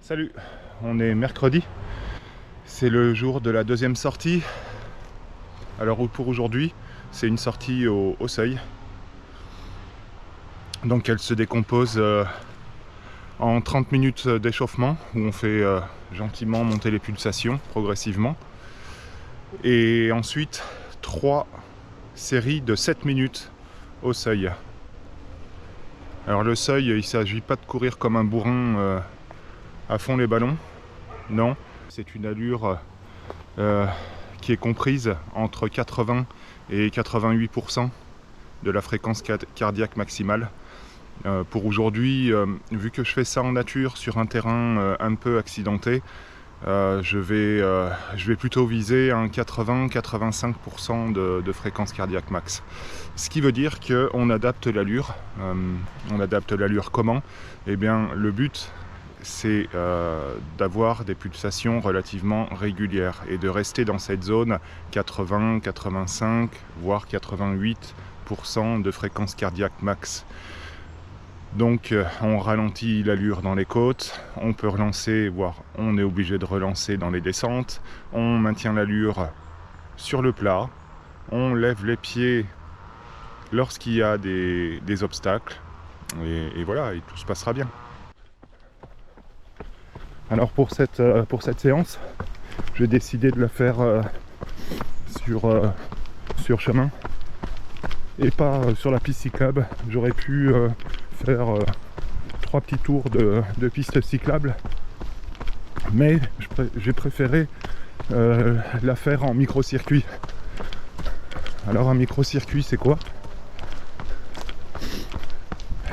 Salut, on est mercredi, c'est le jour de la deuxième sortie. Alors pour aujourd'hui, c'est une sortie au seuil. Donc elle se décompose en 30 minutes d'échauffement, où on fait gentiment monter les pulsations progressivement. Et ensuite, 3 séries de 7 minutes au seuil. Alors le seuil, il ne s'agit pas de courir comme un bourrin à fond les ballons, non, c'est une allure qui est comprise entre 80 et 88% de la fréquence cardiaque maximale. Pour aujourd'hui, vu que je fais ça en nature sur un terrain un peu accidenté, je vais plutôt viser un 80-85% de fréquence cardiaque max. Ce qui veut dire qu'on adapte l'allure. On adapte l'allure comment ? Eh bien, le but, c'est d'avoir des pulsations relativement régulières et de rester dans cette zone 80, 85, voire 88% de fréquence cardiaque max. Donc on ralentit l'allure dans les côtes, on peut relancer, voire on est obligé de relancer dans les descentes, on maintient l'allure sur le plat, on lève les pieds lorsqu'il y a des obstacles, et voilà, et tout se passera bien. Alors pour cette séance, j'ai décidé de la faire sur chemin et pas sur la piste cyclable. J'aurais pu faire 3 petits tours de piste cyclable, mais j'ai préféré la faire en micro-circuit. Alors un micro-circuit, c'est quoi ?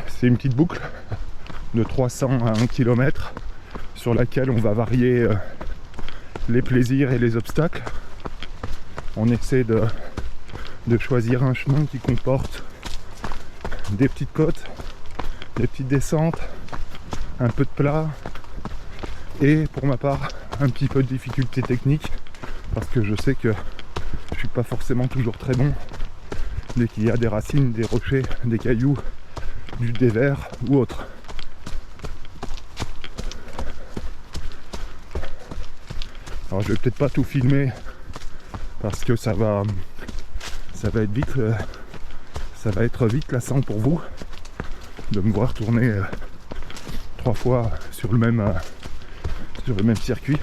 C'est une petite boucle de 300 à 1 km sur laquelle on va varier les plaisirs et les obstacles. On essaie de choisir un chemin qui comporte des petites côtes, des petites descentes, un peu de plat et pour ma part un petit peu de difficulté technique, parce que je sais que je suis pas forcément toujours très bon dès qu'il y a des racines, des rochers, des cailloux, du dévers ou autre. Alors je vais peut-être pas tout filmer parce que ça va être vite lassant pour vous de me voir tourner 3 fois sur le même circuit.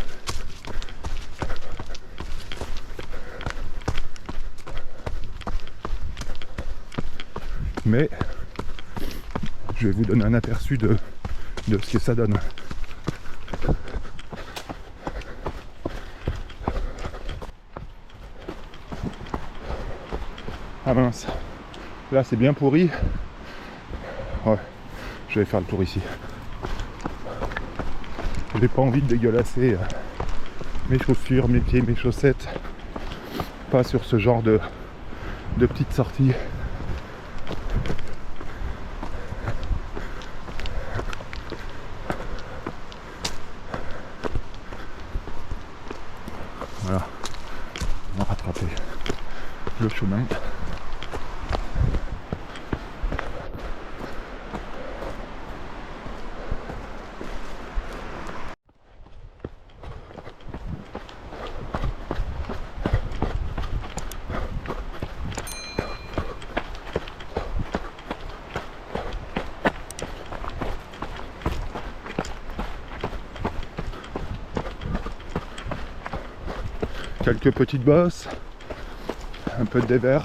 Mais je vais vous donner un aperçu de ce que ça donne. Ah mince, là c'est bien pourri. Ouais, je vais faire le tour ici. J'ai pas envie de dégueulasser mes chaussures, mes pieds, mes chaussettes. Pas sur ce genre de petites sorties. Voilà, on va rattraper le chemin. Quelques petites bosses, un peu de dévers.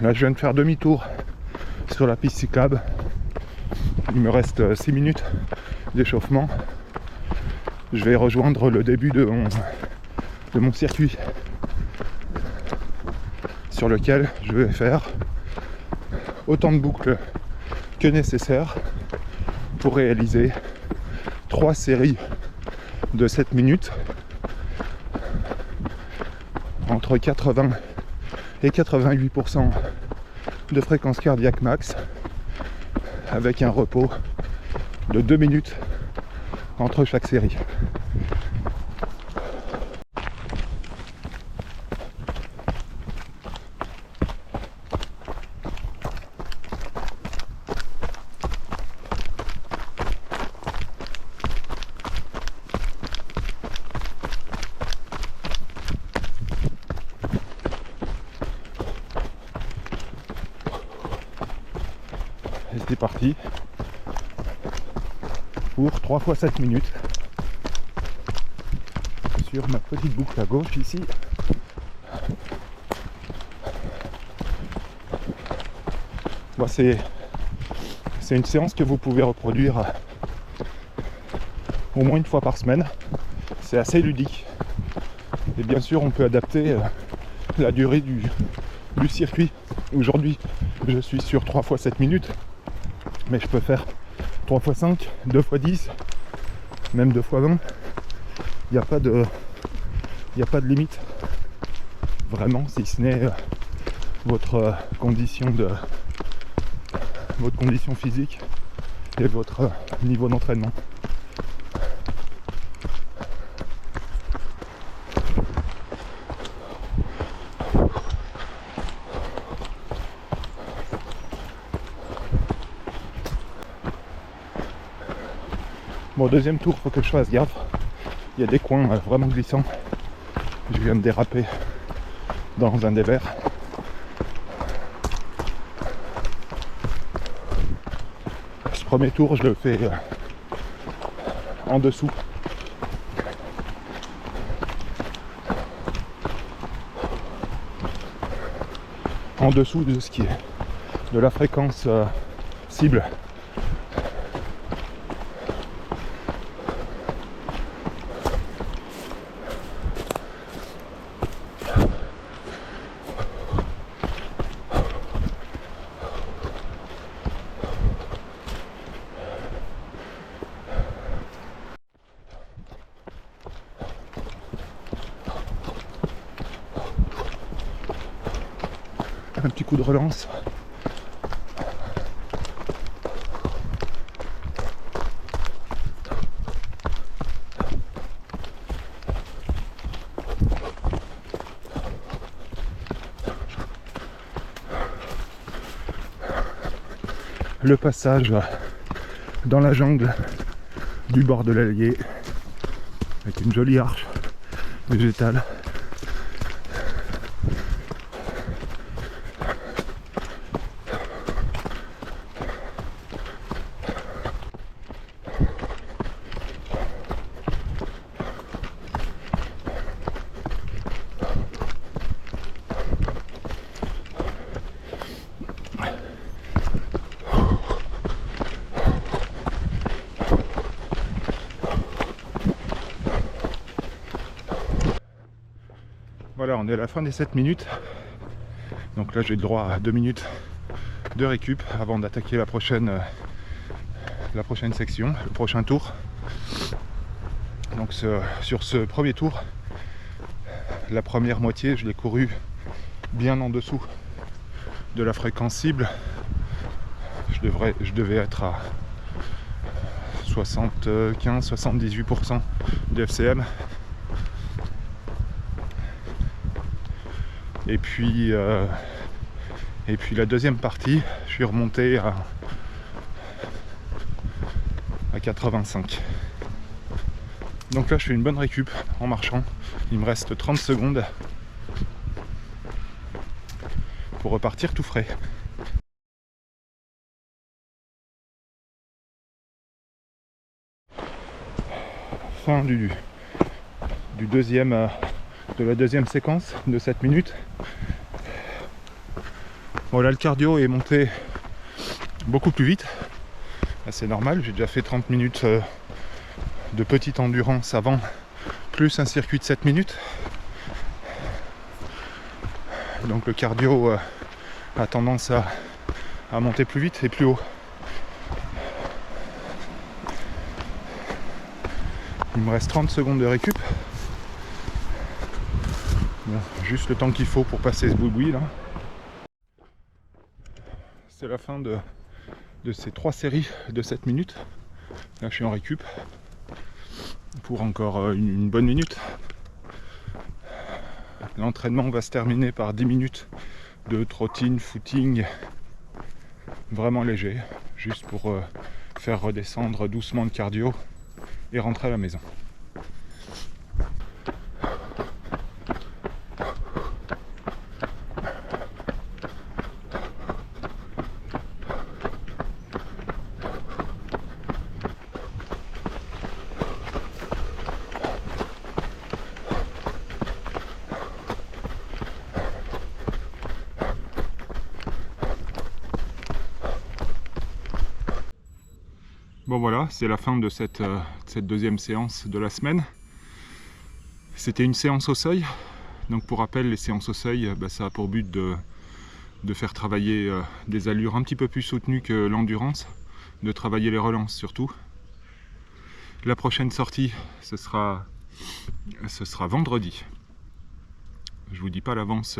Là, je viens de faire demi-tour sur la piste cyclable. Il me reste 6 minutes d'échauffement. Je vais rejoindre le début de mon circuit sur lequel je vais faire autant de boucles que nécessaire pour réaliser 3 séries de 7 minutes entre 80 et 88% de fréquence cardiaque max, avec un repos de 2 minutes entre chaque série. Et c'est parti pour 3 fois 7 minutes sur ma petite boucle à gauche ici. Bon, c'est une séance que vous pouvez reproduire au moins une fois par semaine. C'est assez ludique. Et bien sûr, on peut adapter la durée du circuit. Aujourd'hui, je suis sur 3 fois 7 minutes. Mais je peux faire 3 fois 5, 2 fois 10, même 2 fois 20. Il n'y a pas de limite. Vraiment, si ce n'est votre condition physique et votre niveau d'entraînement. Bon, deuxième tour, faut que je fasse gaffe. Il y a des coins vraiment glissants. Je viens de déraper dans un des verres. Ce premier tour, je le fais en dessous. En dessous de ce qui est de la fréquence cible. Un petit coup de relance. Le passage dans la jungle du bord de l'Allier avec une jolie arche végétale. Voilà, on est à la fin des 7 minutes. Donc là, j'ai le droit à 2 minutes de récup avant d'attaquer la prochaine section, le prochain tour. Donc sur ce premier tour, la première moitié, je l'ai couru bien en dessous de la fréquence cible. Je devais être à 75-78% de FCM. Et puis la deuxième partie, je suis remonté à 85. Donc là, je fais une bonne récup en marchant. Il me reste 30 secondes pour repartir tout frais. Fin de la deuxième séquence de 7 minutes. Bon là le cardio est monté beaucoup plus vite. Là, c'est normal, j'ai déjà fait 30 minutes de petite endurance avant, plus un circuit de 7 minutes. Donc le cardio a tendance à monter plus vite et plus haut. Il me reste 30 secondes de récup. Bon, juste le temps qu'il faut pour passer ce boui-boui là. C'est la fin de ces 3 séries de 7 minutes. Là je suis en récup pour encore une bonne minute. L'entraînement va se terminer par 10 minutes de trottine, footing, vraiment léger, juste pour faire redescendre doucement le cardio et rentrer à la maison. Bon voilà, c'est la fin de cette deuxième séance de la semaine. C'était une séance au seuil. Donc pour rappel, les séances au seuil, ça a pour but de faire travailler des allures un petit peu plus soutenues que l'endurance, de travailler les relances surtout. La prochaine sortie, ce sera vendredi. Je vous dis pas à l'avance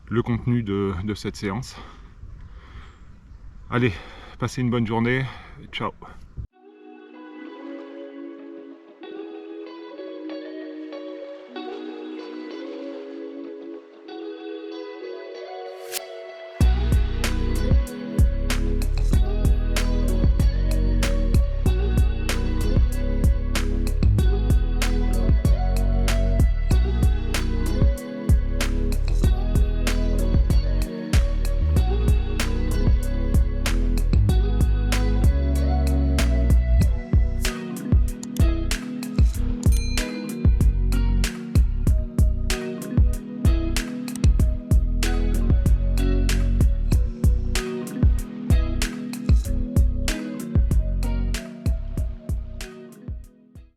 le contenu de cette séance. Allez, passez une bonne journée. Ciao.